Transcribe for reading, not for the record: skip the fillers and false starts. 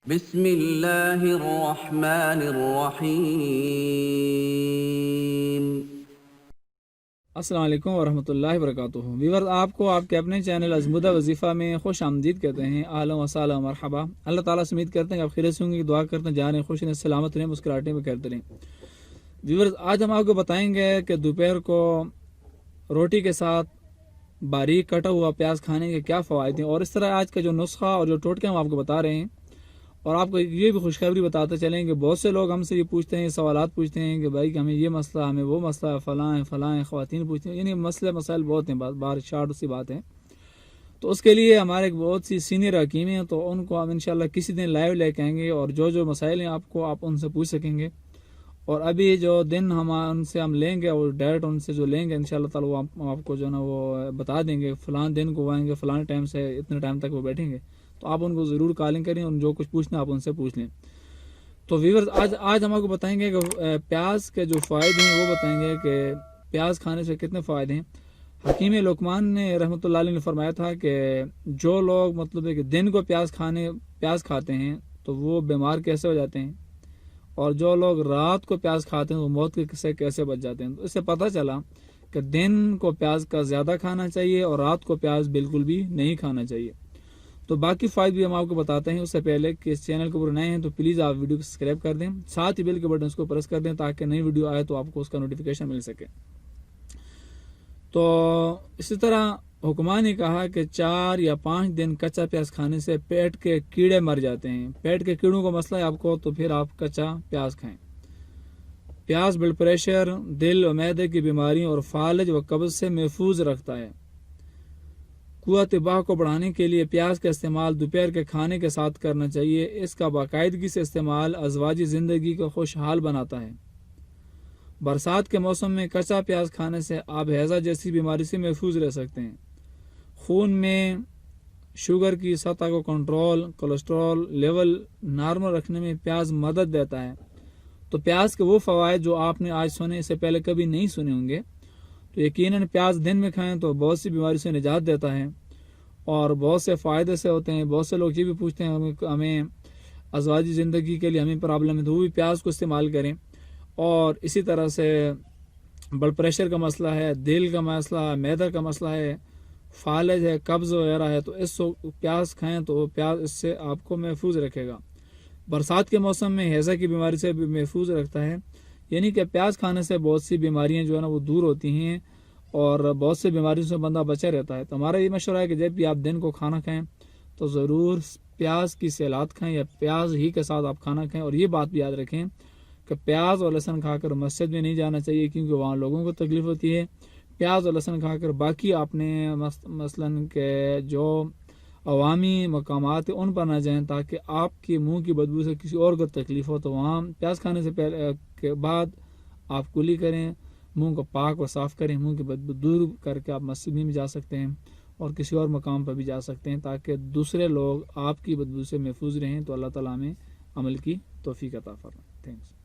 بسم اللہ الرحمن الرحیم۔ السلام علیکم ورحمۃ اللہ وبرکاتہ۔ ویورز، آپ کو آپ کے اپنے چینل ازمودہ وظیفہ میں خوش آمدید کہتے ہیں۔ اہلا و سہلا مرحبا۔ اللہ تعالیٰ سے امید کرتے ہیں کہ آپ خیریت سے ہوں گے، دعا کرتے ہیں جا رہے ہیں خوش رہیں، سلامت رہیں، مسکراہٹیں میں کرتے رہیں۔ ویورز، آج ہم آپ کو بتائیں گے کہ دوپہر کو روٹی کے ساتھ باریک کٹا ہوا پیاز کھانے کے کیا فوائد ہیں، اور اس طرح آج کا جو نسخہ اور جو ٹوٹکے ہم آپ کو بتا رہے ہیں، اور آپ کو یہ بھی خوشخبری بتاتے چلیں کہ بہت سے لوگ ہم سے یہ پوچھتے ہیں، سوالات پوچھتے ہیں کہ بھائی کہ ہمیں یہ مسئلہ، ہمیں وہ مسئلہ، فلاں ہیں، خواتین پوچھتے ہیں، یعنی مسائل بہت ہیں، بار شارٹ سی بات ہے۔ تو اس کے لیے ہمارے ایک بہت سی سینئر حکیم ہیں، تو ان کو ہم انشاءاللہ کسی دن لائیو لے کے آئیں گے، اور جو مسائل ہیں آپ ان سے پوچھ سکیں گے۔ اور ابھی جو دن ان سے ہم لیں گے، اور ڈیٹ ان سے جو لیں گے انشاءاللہ تعالی، وہ آپ کو جو ہے نا وہ بتا دیں گے، فلاں دن کو آئیں گے، فلاں ٹائم سے اتنے ٹائم تک وہ بیٹھیں گے، تو آپ ان کو ضرور کالنگ کریں، اور جو کچھ پوچھنا آپ ان سے پوچھ لیں۔ تو ویورز، آج ہم آپ کو بتائیں گے کہ پیاز کے جو فائدے ہیں وہ بتائیں گے کہ پیاز کھانے سے کتنے فائدے ہیں۔ حکیم لقمان نے رحمۃ اللہ علیہ نے فرمایا تھا کہ جو لوگ مطلب ہے کہ دن کو پیاز کھاتے ہیں تو وہ بیمار کیسے ہو جاتے ہیں، اور جو لوگ رات کو پیاز کھاتے ہیں وہ موت سے کیسے بچ جاتے ہیں۔ تو اس سے پتہ چلا کہ دن کو پیاز کا زیادہ کھانا چاہیے، اور رات کو پیاز بالکل بھی نہیں کھانا چاہیے۔ تو باقی فائدے بھی ہم آپ کو بتاتے ہیں۔ اس سے پہلے کہ اس چینل کو نئے ہیں تو پلیز آپ ویڈیو کو سبسکرائب کر دیں، ساتھ ہی بیل کے بٹن کو پریس کر دیں تاکہ نئی ویڈیو آئے تو آپ کو اس کا نوٹیفیکیشن مل سکے۔ تو اسی طرح حکماء نے کہا کہ 4 یا 5 دن کچا پیاز کھانے سے پیٹ کے کیڑے مر جاتے ہیں۔ پیٹ کے کیڑوں کا مسئلہ ہے آپ کو، تو پھر آپ کچا پیاز کھائیں۔ پیاز بلڈ پریشر، دل و معدے کی بیماریوں اور فالج و قبض سے محفوظ رکھتا ہے۔ قوت باہ کو بڑھانے کے لیے پیاز کا استعمال دوپہر کے کھانے کے ساتھ کرنا چاہیے۔ اس کا باقاعدگی سے استعمال ازواجی زندگی کو خوشحال بناتا ہے۔ برسات کے موسم میں کچا پیاز کھانے سے آپ ہیضہ جیسی بیماری سے محفوظ رہ سکتے ہیں۔ خون میں شوگر کی سطح کو کنٹرول، کولیسٹرول لیول نارمل رکھنے میں پیاز مدد دیتا ہے۔ تو پیاز کے وہ فوائد جو آپ نے آج سنے، اس سے پہلے کبھی نہیں سنے ہوں گے، تو یقیناً پیاز دن میں کھائیں تو بہت سی بیماری سے نجات دیتا ہے، اور بہت سے فائدے سے ہوتے ہیں۔ بہت سے لوگ یہ بھی پوچھتے ہیں ہمیں ازواجی زندگی کے لیے ہمیں پرابلم ہے، تو وہ بھی پیاز کو استعمال کریں۔ اور اسی طرح سے بلڈ پریشر کا مسئلہ ہے، دل کا مسئلہ ہے، معدہ کا مسئلہ ہے، فالج ہے، قبض وغیرہ ہے، تو اس پیاز کھائیں تو پیاز اس سے آپ کو محفوظ رکھے گا۔ برسات کے موسم میں ہیضہ کی بیماری سے بھی محفوظ رکھتا ہے، یعنی کہ پیاز کھانے سے بہت سی بیماریاں جو ہے نا وہ دور ہوتی ہیں، اور بہت سے بیماریوں سے بندہ بچا رہتا ہے۔ تو ہمارا یہ مشورہ ہے کہ جب بھی آپ دن کو کھانا کھائیں تو ضرور پیاز کی سیلاد کھائیں، یا پیاز ہی کے ساتھ آپ کھانا کھائیں۔ اور یہ بات بھی یاد رکھیں کہ پیاز اور لہسن کھا کر مسجد میں نہیں جانا چاہیے، کیونکہ وہاں لوگوں کو تکلیف ہوتی ہے۔ پیاز اور لہسن کھا کر باقی آپ نے مثلاً کہ جو عوامی مقامات ہیں ان پر نہ جائیں، تاکہ آپ کی منہ کی بدبو سے کسی اور کو تکلیف ہو۔ تو وہاں پیاز کھانے سے پہلے کے بعد آپ کلی کریں، منہ کو پاک و صاف کریں، منہ کی بدبو دور کر کے آپ مسجد میں بھی جا سکتے ہیں، اور کسی اور مقام پر بھی جا سکتے ہیں، تاکہ دوسرے لوگ آپ کی بدبو سے محفوظ رہیں۔ تو اللہ تعالیٰ ہمیں عمل کی توفیق عطا فرمائے۔ تھینکس۔